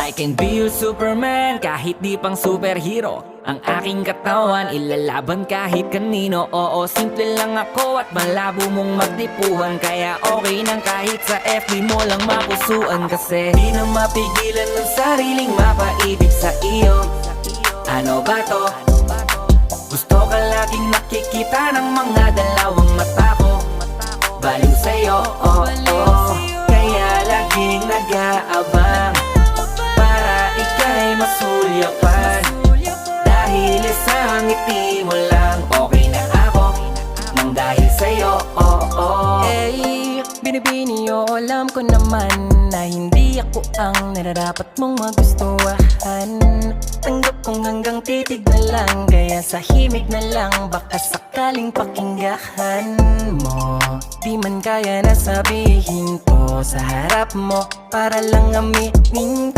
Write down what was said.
I can be your Superman kahit di pang superhero. Ang aking katawan ilalaban kahit kanino. Oo, simple lang ako at malabo mong magdipuhan. Kaya okay nang kahit sa FB mo lang mapusuan. Kasi di na mapigilan ng sariling mapaibig sa iyo. Ano ba to? Gusto ka laging nakikita ng mga dalawang mata ko. Baliw sa'yo, oh, oh. Kaya laging nag-aabang para ika'y masulyapan. Dahil isang ngiti mo lang, okay na ako nang dahil sa'yo, oh, oh. Eh, binibini o alam ko naman na hindi ako ang nararapat mong magustuhan. Tanggap kong hanggang titig na lang, kaya sa himig na lang baka sakaling pakinggan mo. Di man kaya na sabihin ko sa harap mo para lang aminin